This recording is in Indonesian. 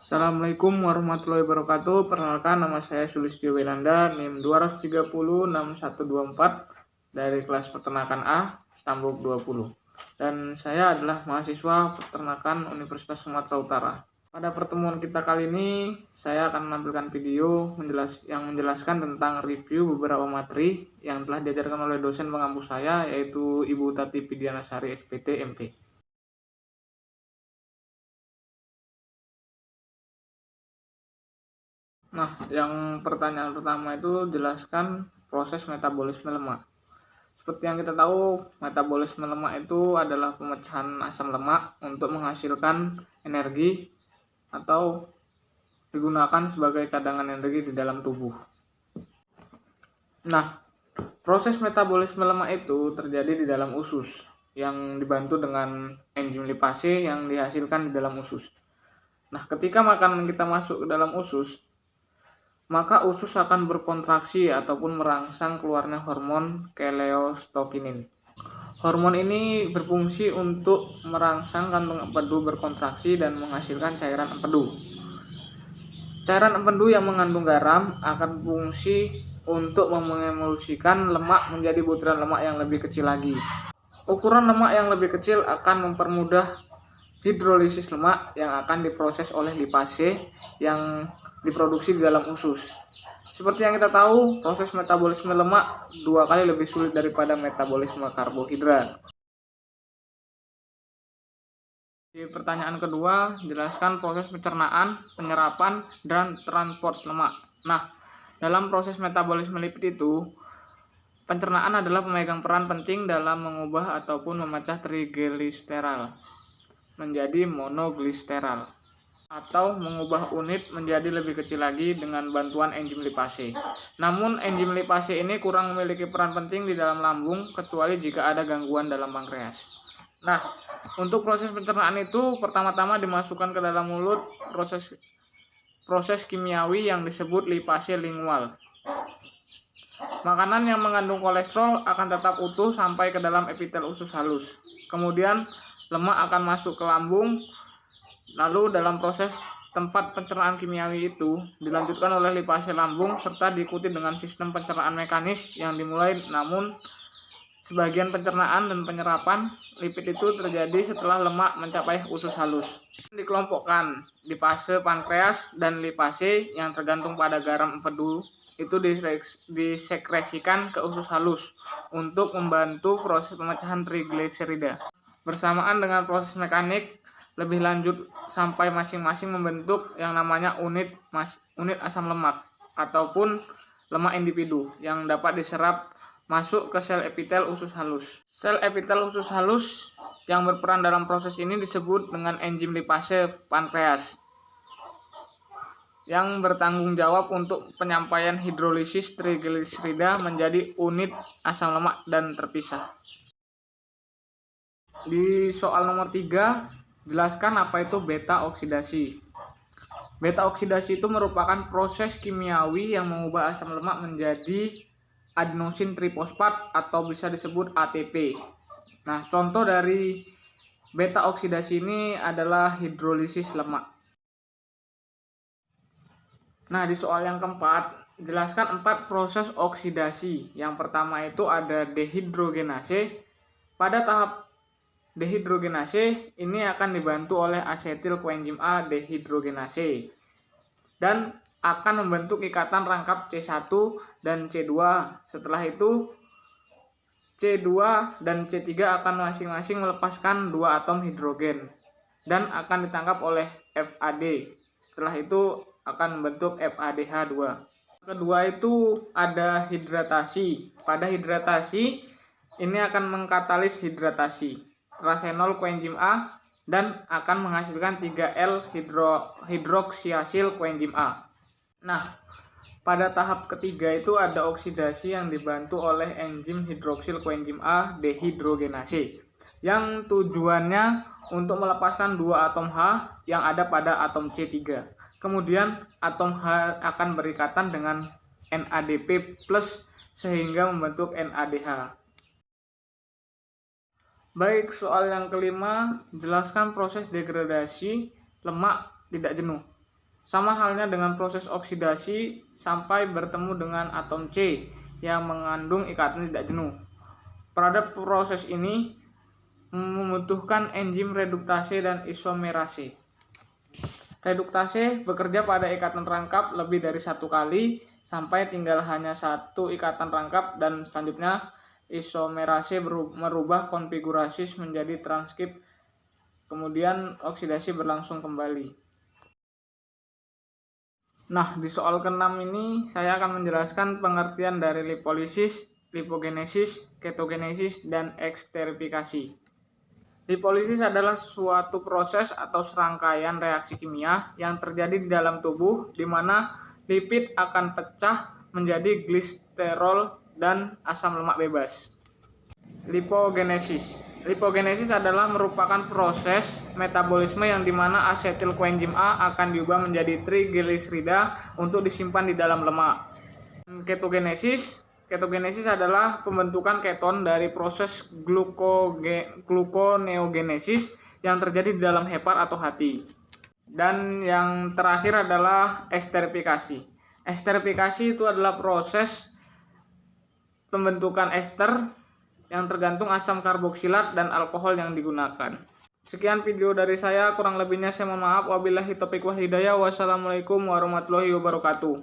Assalamualaikum warahmatullahi wabarakatuh. Perkenalkan, nama saya Sulistyo Winanda, NIM 2306124 dari kelas peternakan A, Stambuk 20. Dan saya adalah mahasiswa peternakan Universitas Sumatera Utara. Pada pertemuan kita kali ini, saya akan menampilkan video yang menjelaskan tentang review beberapa materi yang telah diajarkan oleh dosen pengampu saya, yaitu Ibu Tati Pidianasari SPT MP. Nah, yang pertanyaan pertama itu jelaskan proses metabolisme lemak. Seperti yang kita tahu, metabolisme lemak itu adalah pemecahan asam lemak untuk menghasilkan energi atau digunakan sebagai cadangan energi di dalam tubuh. Nah, proses metabolisme lemak itu terjadi di dalam usus yang dibantu dengan enzim lipase yang dihasilkan di dalam usus. Nah, ketika makanan kita masuk ke dalam usus, maka usus akan berkontraksi ataupun merangsang keluarnya hormon keleostokinin. Hormon ini berfungsi untuk merangsang kantung empedu berkontraksi dan menghasilkan cairan empedu. Cairan empedu yang mengandung garam akan berfungsi untuk mengemulsikan lemak menjadi butiran lemak yang lebih kecil lagi. Ukuran lemak yang lebih kecil akan mempermudah hidrolisis lemak yang akan diproses oleh lipase yang diproduksi di dalam usus. Seperti yang kita tahu, proses metabolisme lemak 2 kali lebih sulit daripada metabolisme karbohidrat. Di pertanyaan kedua, jelaskan proses pencernaan, penyerapan, dan transport lemak. Nah, dalam proses metabolisme lipid itu, pencernaan adalah pemegang peran penting dalam mengubah ataupun memecah trigliseral menjadi monogliseral, atau mengubah unit menjadi lebih kecil lagi dengan bantuan enzim lipase. Namun enzim lipase ini kurang memiliki peran penting di dalam lambung kecuali jika ada gangguan dalam pankreas. Nah, untuk proses pencernaan itu pertama-tama dimasukkan ke dalam mulut proses kimiawi yang disebut lipase lingual. Makanan yang mengandung kolesterol akan tetap utuh sampai ke dalam epitel usus halus. Kemudian lemak akan masuk ke lambung. Lalu dalam proses tempat pencernaan kimiawi itu dilanjutkan oleh lipase lambung serta diikuti dengan sistem pencernaan mekanis yang dimulai, namun sebagian pencernaan dan penyerapan lipid itu terjadi setelah lemak mencapai usus halus. Dikelompokkan lipase pankreas dan lipase yang tergantung pada garam empedu itu disekresikan ke usus halus untuk membantu proses pemecahan trigliserida. Bersamaan dengan proses mekanik lebih lanjut sampai masing-masing membentuk yang namanya unit asam lemak ataupun lemak individu yang dapat diserap masuk ke sel epitel usus halus. Sel epitel usus halus yang berperan dalam proses ini disebut dengan enzim lipase pankreas yang bertanggung jawab untuk penyampaian hidrolisis trigliserida menjadi unit asam lemak dan terpisah. Di soal nomor 3, jelaskan apa itu beta oksidasi. Beta oksidasi itu merupakan proses kimiawi yang mengubah asam lemak menjadi adenosin trifosfat atau bisa disebut ATP. Nah, contoh dari beta oksidasi ini adalah hidrolisis lemak. Nah, di soal yang keempat, jelaskan 4 proses oksidasi. Yang pertama itu ada dehidrogenase. Pada tahap dehidrogenase ini akan dibantu oleh asetil koenzim A dehidrogenase dan akan membentuk ikatan rangkap C1 dan C2. Setelah itu C2 dan C3 akan masing-masing melepaskan 2 atom hidrogen dan akan ditangkap oleh FAD. Setelah itu akan membentuk FADH2. Kedua itu ada hidratasi. Pada hidratasi ini akan mengkatalis hidratasi trasenol koenzim A dan akan menghasilkan 3L hidroksiasil koenzim A. Nah, pada tahap ketiga itu ada oksidasi yang dibantu oleh enzim hidroksil koenzim A dehidrogenase yang tujuannya untuk melepaskan 2 atom H yang ada pada atom C3. Kemudian atom H akan berikatan dengan NADP+ sehingga membentuk NADH. Baik, soal yang kelima, jelaskan proses degradasi lemak tidak jenuh. Sama halnya dengan proses oksidasi sampai bertemu dengan atom C yang mengandung ikatan tidak jenuh. Pada proses ini membutuhkan enzim reduktase dan isomerase. Reduktase bekerja pada ikatan rangkap lebih dari satu kali sampai tinggal hanya satu ikatan rangkap, dan selanjutnya isomerase merubah konfigurasi menjadi transkrip, kemudian oksidasi berlangsung kembali. Nah, di soal ke-6 ini saya akan menjelaskan pengertian dari lipolisis, lipogenesis, ketogenesis, dan eksterifikasi. Lipolisis adalah suatu proses atau serangkaian reaksi kimia yang terjadi di dalam tubuh di mana lipid akan pecah menjadi gliserol dan asam lemak bebas. Lipogenesis. Lipogenesis adalah merupakan proses metabolisme yang dimana asetil koenzim A akan diubah menjadi trigliserida untuk disimpan di dalam lemak. Ketogenesis adalah pembentukan keton dari proses gluconeogenesis yang terjadi di dalam hepar atau hati. Dan yang terakhir adalah esterifikasi. Esterifikasi itu adalah proses pembentukan ester yang tergantung asam karboksilat dan alkohol yang digunakan. Sekian video dari saya, kurang lebihnya saya mohon maaf. Wabillahi taufiq wal hidayah. Wassalamualaikum warahmatullahi wabarakatuh.